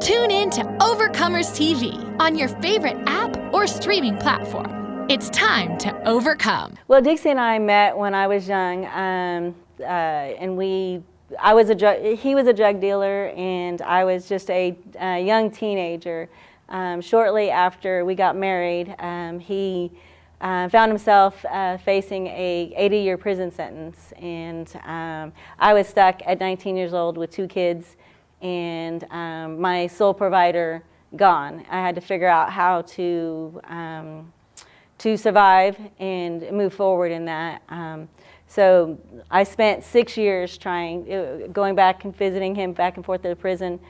Tune in to Overcomers TV on your favorite app or streaming platform. It's time to overcome. Well, Dixie and I met when I was young, and he was a drug dealer, and I was just a young teenager. Shortly after we got married, he found himself facing a 80-year prison sentence, and I was stuck at 19 years old with 2 kids, and my sole provider gone. I had to figure out how to survive and move forward in that. So I spent 6 years going back and visiting him back and forth to the prison.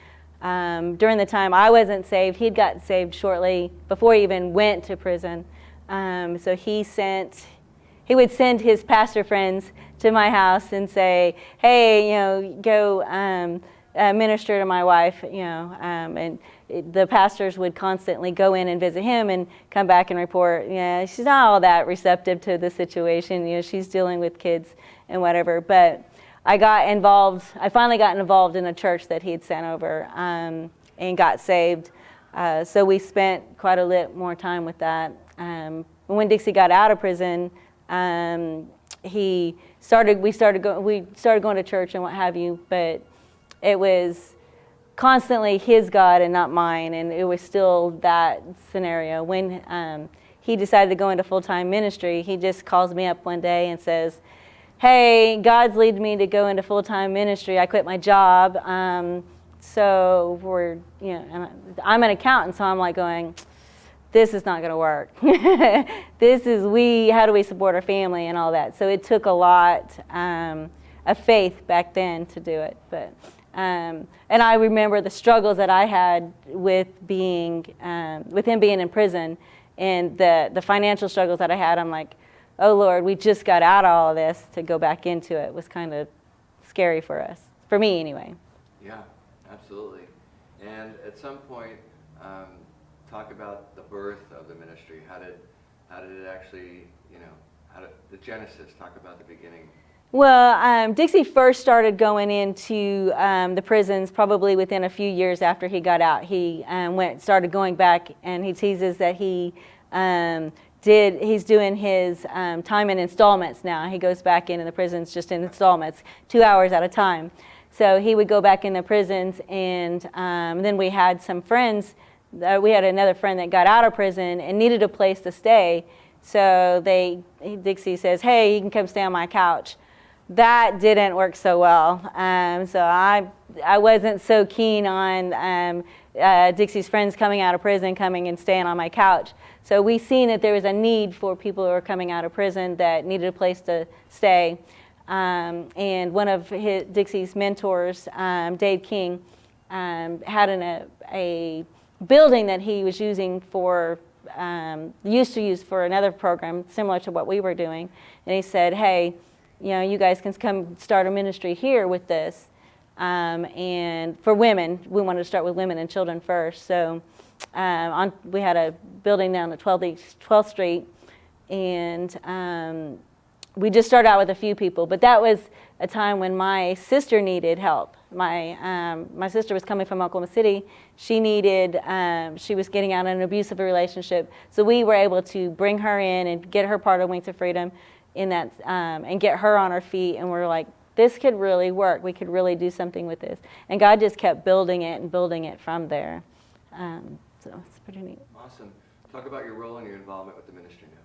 During the time I wasn't saved, he'd gotten saved shortly before he even went to prison. So he would send his pastor friends to my house and say, hey, go minister to my wife, and the pastors would constantly go in and visit him and come back and report, she's not all that receptive to the situation, she's dealing with kids and whatever. But I finally got involved in a church that he'd sent over and got saved. So we spent quite a bit more time with that. When Dixie got out of prison, we started going to church and what have you, but it was constantly his God and not mine, and it was still that scenario. When he decided to go into full-time ministry, he just calls me up one day and says, hey, God's leading me to go into full-time ministry. I quit my job, so and I'm an accountant, so I'm like going, this is not going to work. How do we support our family and all that? So it took a lot of faith back then to do it. But and I remember the struggles that I had with him being in prison, and the financial struggles that I had. I'm like, oh Lord, we just got out of all of this. To go back into it was kind of scary for us, for me anyway. Yeah, absolutely. And at some point, talk about the birth of the ministry. How did it actually, the genesis? Talk about the beginning. Well, Dixie first started going into the prisons probably within a few years after he got out. He started going back, and he teases that he's doing his time in installments now. He goes back into the prisons just in installments, 2 hours at a time. So he would go back in the prisons, and then we had some friends. We had another friend that got out of prison and needed a place to stay. So Dixie says, hey, you can come stay on my couch. That didn't work so well. So I wasn't so keen on Dixie's friends coming out of prison, coming and staying on my couch. So we seen that there was a need for people who were coming out of prison that needed a place to stay. And one of Dixie's mentors, Dave King, had a building that he was using used to use for another program similar to what we were doing. And he said, hey, you guys can come start a ministry here with this. And for women, we wanted to start with women and children first. So we had a building down at 12th Street, and we just started out with a few people. But that was a time when my sister needed help. My sister was coming from Oklahoma City. She was getting out of an abusive relationship. So we were able to bring her in and get her part of Wings of Freedom in that, and get her on her feet. And we're like, this could really work. We could really do something with this. And God just kept building it from there. So it's pretty neat. Awesome. Talk about your role and your involvement with the ministry now.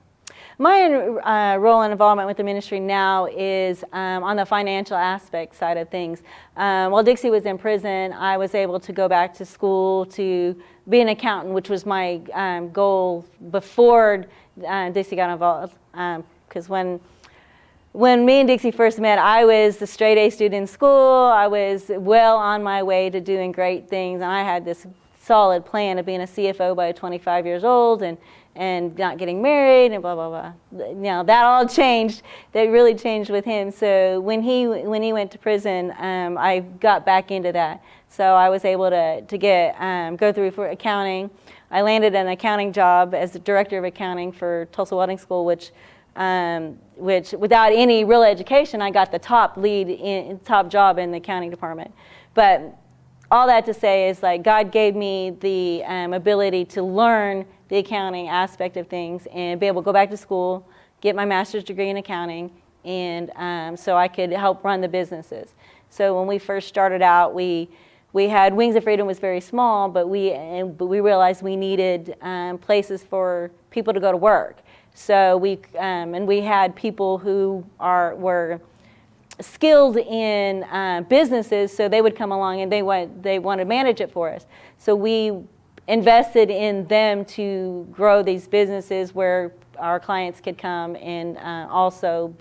My role and involvement with the ministry now is on the financial aspect side of things. While Dixie was in prison, I was able to go back to school to be an accountant, which was my goal before Dixie got involved. Because when me and Dixie first met, I was the straight A student in school. I was well on my way to doing great things, and I had this solid plan of being a CFO by 25 years old and not getting married and blah, blah, blah. Now, that all changed. That really changed with him. So when he went to prison, I got back into that. So I was able to go through for accounting. I landed an accounting job as the director of accounting for Tulsa Welding School, which without any real education, I got the top job in the accounting department. But all that to say is like God gave me the ability to learn the accounting aspect of things and be able to go back to school, get my master's degree in accounting, and so I could help run the businesses. So when we first started out, we had Wings of Freedom was very small, but we realized we needed places for people to go to work. So we had people who were skilled in businesses, so they would come along and they want to manage it for us. So we invested in them to grow these businesses where our clients could come and also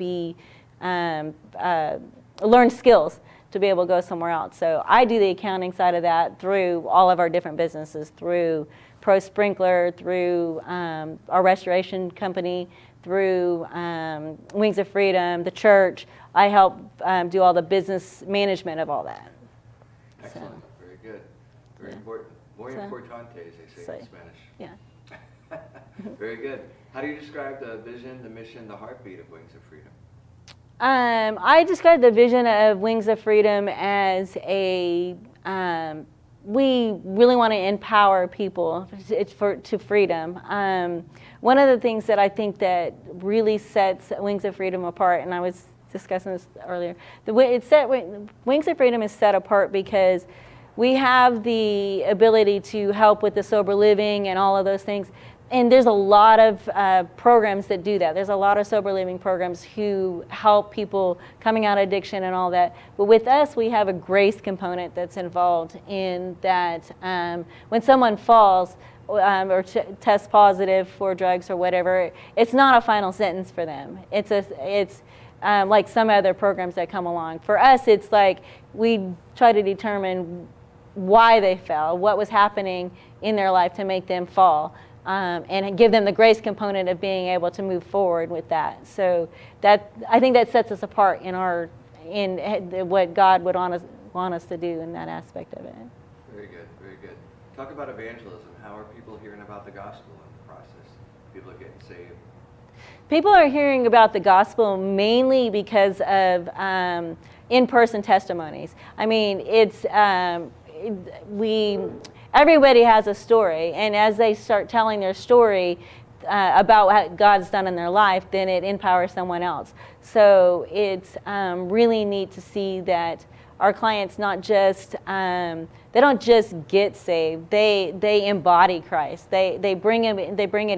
learn skills to be able to go somewhere else. So I do the accounting side of that through all of our different businesses, through Pro Sprinkler, through our restoration company, through Wings of Freedom, the church. I help do all the business management of all that. Excellent. So, very good. Very important. Muy importante, as they say in Spanish. Yeah. Very good. How do you describe the vision, the mission, the heartbeat of Wings of Freedom? I describe the vision of Wings of Freedom as we really want to empower people to freedom. One of the things that I think that really sets Wings of Freedom apart, and I was discussing this earlier, Wings of Freedom is set apart because we have the ability to help with the sober living and all of those things. And there's a lot of programs that do that. There's a lot of sober living programs who help people coming out of addiction and all that. But with us, we have a grace component that's involved in that when someone falls or tests positive for drugs or whatever, it's not a final sentence for them. It's like some other programs that come along. For us, it's like we try to determine why they fell, what was happening in their life to make them fall. And give them the grace component of being able to move forward with that. So I think that sets us apart in what God would want us to do in that aspect of it. Very good, very good. Talk about evangelism. How are people hearing about the gospel in the process? People are getting saved. People are hearing about the gospel mainly because of in-person testimonies. I mean, everybody has a story, and as they start telling their story about what God's done in their life, then it empowers someone else. So it's really neat to see that our clients they don't just get saved; they embody Christ. They bring it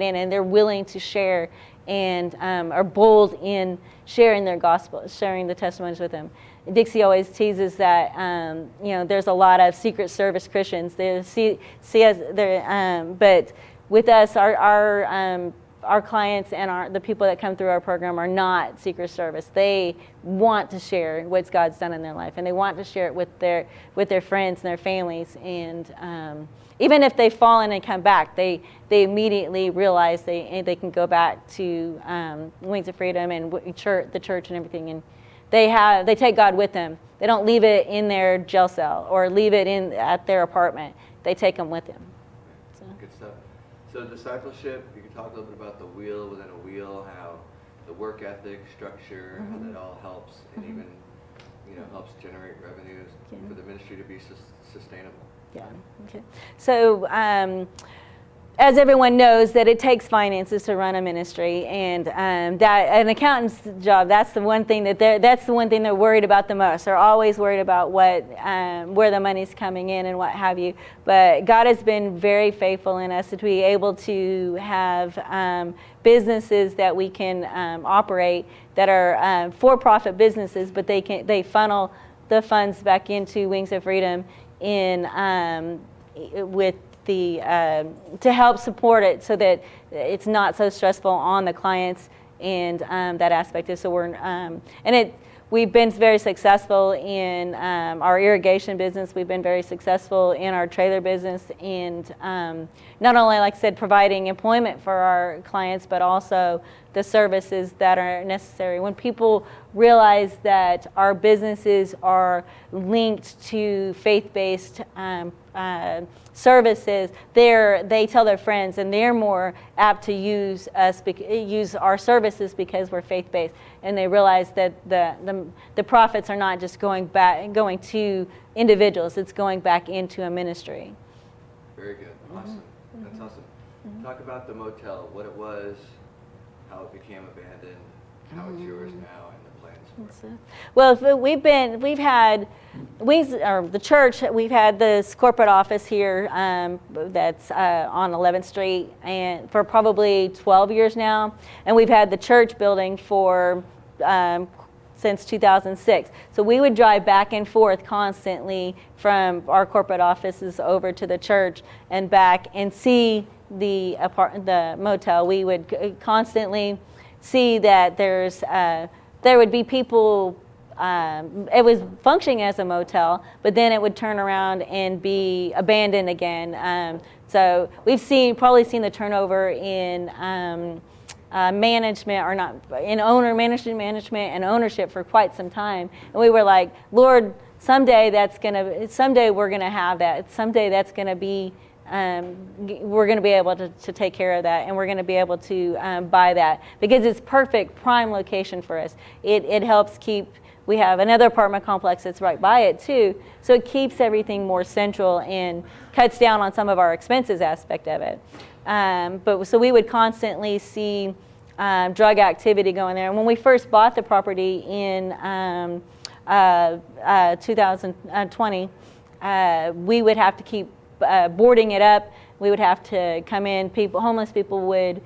in, and they're willing to share and are bold in sharing their gospel, sharing the testimonies with them. Dixie always teases that there's a lot of Secret Service Christians. They see us there, but with us, our clients and the people that come through our program are not Secret Service. They want to share what God's done in their life, and they want to share it with their friends and their families. And even if they've fallen and come back, they immediately realize they can go back to Wings of Freedom and the church and everything, and they take God with them. They don't leave it in their jail cell or leave it at their apartment. They take them with them. So. Good stuff. So discipleship, you can talk a little bit about the wheel within a wheel, how the work ethic, structure, how that all helps, and even helps generate revenues for the ministry to be sustainable. Yeah. Okay. So as everyone knows, that it takes finances to run a ministry, and that an accountant's job, that's the one thing they're worried about the most. They're always worried about where the money's coming in and what have you. But God has been very faithful in us to be able to have businesses that we can operate that are for-profit businesses, but they funnel the funds back into Wings of Freedom to help support it so that it's not so stressful on the clients and that aspect is so we've been very successful in our irrigation business. We've been very successful in our trailer business, and not only, like I said, providing employment for our clients, but also the services that are necessary. When people realize that our businesses are linked to faith-based services, they tell their friends, and they're more apt to use our services because we're faith-based. And they realize that the profits are not just going to individuals; it's going back into a ministry. Very good. Awesome. That's awesome. Talk about the motel, what it was, how it became abandoned, how it's yours now, and the plans for it. Well, the church, we've had this corporate office here that's on 11th Street and for probably 12 years now, and we've had the church building for since 2006. So we would drive back and forth constantly from our corporate offices over to the church and back and see the motel. We would constantly see that there would be people. It was functioning as a motel, but then it would turn around and be abandoned again. So we've probably seen the turnover in management, or not in management and ownership for quite some time. And we were like, Lord, someday we're gonna have that. Someday that's gonna be. We're going to be able to take care of that, and we're going to be able to buy that because it's perfect prime location for us. It helps keep. We have another apartment complex that's right by it too, so it keeps everything more central and cuts down on some of our expenses aspect of it. So we would constantly see drug activity going there. And when we first bought the property in 2020, we would have to keep boarding it up. We would have to come in. Homeless people would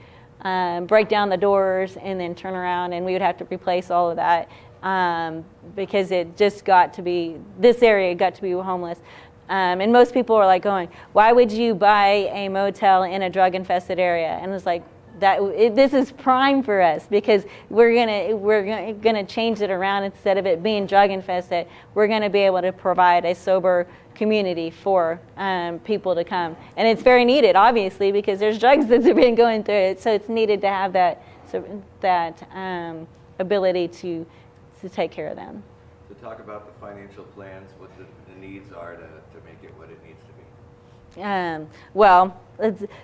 break down the doors and then turn around, and we would have to replace all of that because it just this area got to be homeless. And most people were like going, why would you buy a motel in a drug-infested area? And it was like, this is prime for us because we're gonna change it around. Instead of it being drug infested, we're gonna be able to provide a sober community for people to come, and it's very needed, obviously, because there's drugs that's been going through it. So it's needed to have that ability to take care of them. So talk about the financial plans, what the needs are to make it what it needs to be. Well,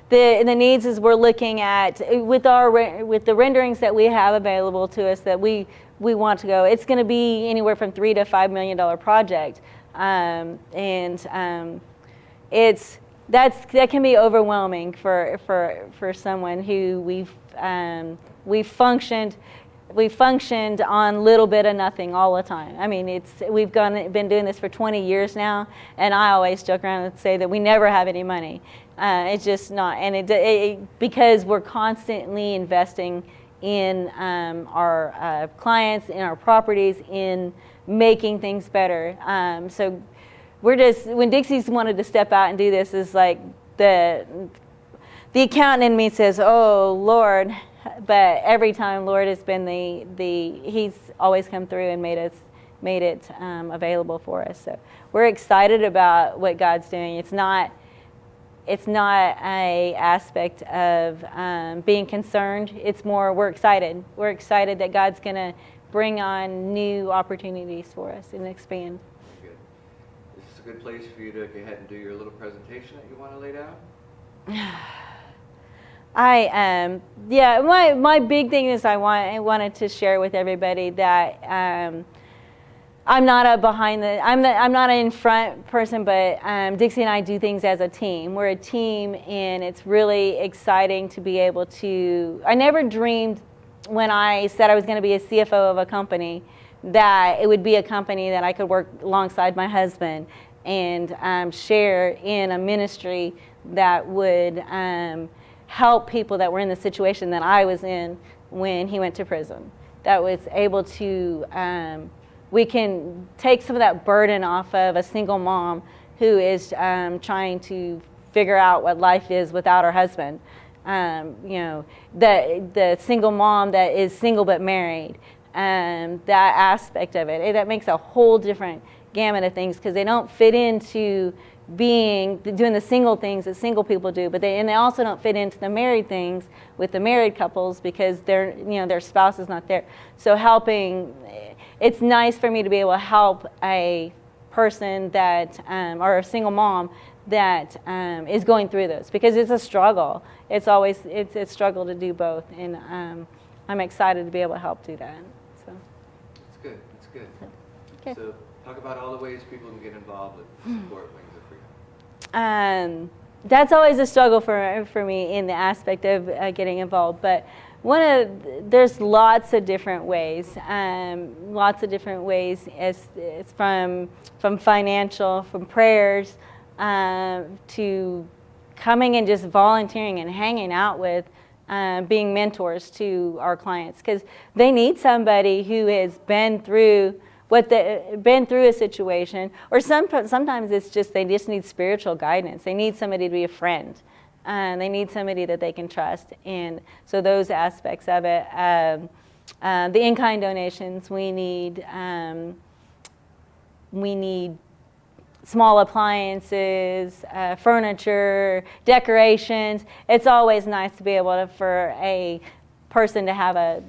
the needs is we're looking at with the renderings that we have available to us that we want to go. It's going to be anywhere from $3 to $5 million project, that can be overwhelming for someone who we've functioned on little bit of nothing all the time. I mean, we've been doing this for 20 years now, and I always joke around and say that we never have any money. It's just not, and because we're constantly investing in our clients, in our properties, in making things better. So when Dixie's wanted to step out and do this, is like the accountant in me says, "Oh Lord." But every time, Lord has been He's always come through and made it available for us. So we're excited about what God's doing. It's not a aspect of being concerned. It's more we're excited. We're excited that God's going to bring on new opportunities for us and expand. Good. This is a good place for you to go ahead and do your little presentation that you want to lay down. My big thing is I wanted to share with everybody that I'm not I'm not an in front person, but Dixie and I do things as a team. We're a team, and it's really exciting to be able to. I never dreamed when I said I was going to be a CFO of a company that it would be a company that I could work alongside my husband and share in a ministry that would help people that were in the situation that I was in when he went to prison. That was able to, we can take some of that burden off of a single mom who is trying to figure out what life is without her husband. The single mom that is single but married, that aspect of it, that makes a whole different gamut of things because they don't fit into doing the single things that single people do, but they also don't fit into the married things with the married couples because their spouse is not there. So it's nice for me to be able to help a person that or a single mom that is going through this, because it's a struggle. It's a struggle to do both, and I'm excited to be able to help do that. So That's good. That's good. Okay. So talk about all the ways people can get involved with support Wings of Freedom. That's always a struggle for me in the aspect of getting involved, but there's lots of different ways. As from financial, from prayers, to coming and just volunteering and hanging out with, being mentors to our clients, because they need somebody who has been through a situation, or sometimes it's just they just need spiritual guidance. They need somebody to be a friend. They need somebody that they can trust, and so those aspects of it. The in-kind donations, we need small appliances, furniture, decorations. It's always nice to be able for a person to have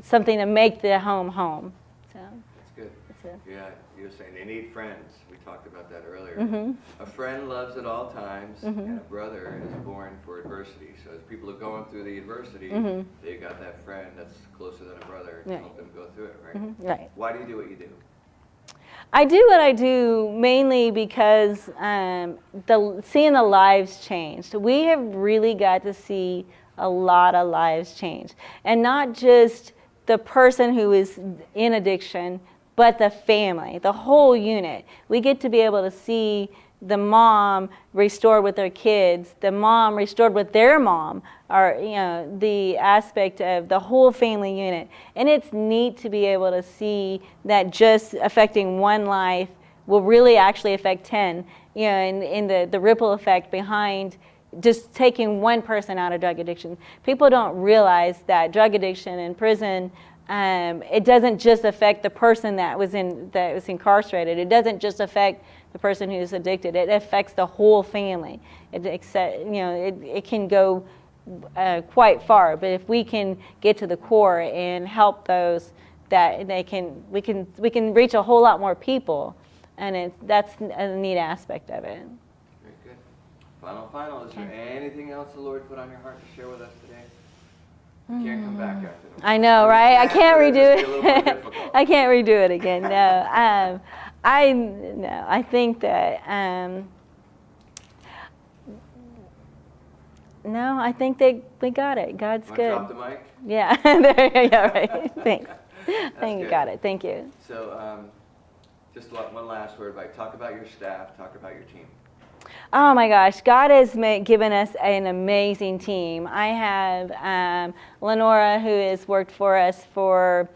something to make the home. So That's good. that's it. Yeah, you were saying they need friends. We talked about that earlier. Mm-hmm. A friend loves at all times, and a brother is born for adversity. So as people are going through the adversity, they got that friend that's closer than a brother to help them go through it, right? Right. Why do you do what you do? I do what I do mainly because seeing the lives changed. We have really got to see a lot of lives change, and not just the person who is in addiction, but the family, the whole unit. We get to be able to see the mom restored with their kids, the mom restored with their mom, or the aspect of the whole family unit. And it's neat to be able to see that just affecting one life will really actually affect 10, and the ripple effect behind just taking one person out of drug addiction. People don't realize that drug addiction in prison, it doesn't just affect the person that was incarcerated. It doesn't just affect the person who's addicted. It affects the whole family. It can go quite far. But if we can get to the core and help those, that we can reach a whole lot more people, and that's a neat aspect of it. Very good. Final. Is there anything else the Lord put on your heart to share with us today? You can't come back after them. I know, right? I can't redo it. I can't redo it again. No. I think that no, I think we got it. God's good. Drop the mic? Yeah. There you go. Right. Thanks. I think you good. got it. Thank you. So, just one last word, talk about your staff, talk about your team. Oh my gosh, God has given us an amazing team. I have Lenora, who has worked for us for,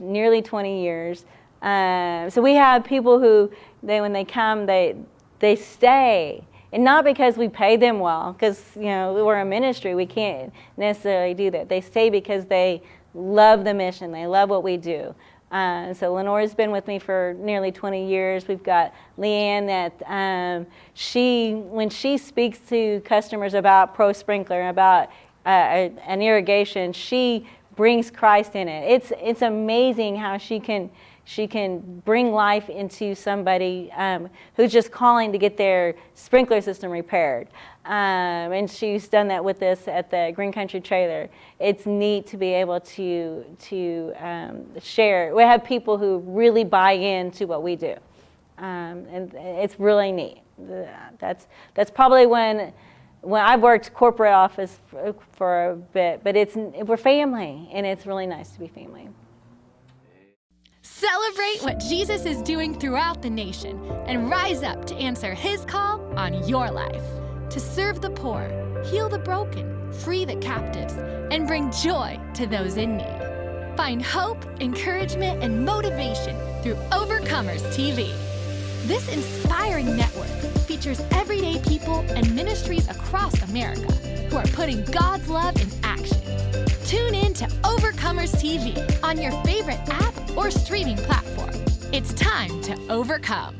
nearly 20 years. So we have people who, when they come, they stay. And not because we pay them well, because we're a ministry, we can't necessarily do that. They stay because they love the mission, they love what we do. So Lenora's been with me for nearly 20 years. We've got Leanne that when she speaks to customers about Pro Sprinkler, about an irrigation, she brings Christ in it. It's amazing how she can bring life into somebody who's just calling to get their sprinkler system repaired. And she's done that with us at the Green Country Trailer. It's neat to be able to share. We have people who really buy into what we do, and it's really neat. That's probably when I've worked corporate office for a bit, but we're family, and it's really nice to be family. Celebrate what Jesus is doing throughout the nation and rise up to answer His call on your life. To serve the poor, heal the broken, free the captives, and bring joy to those in need. Find hope, encouragement, and motivation through Overcomers TV. This inspiring network features everyday people and ministries across America who are putting God's love in action. Tune in to Overcomers TV on your favorite app or streaming platform. It's time to overcome.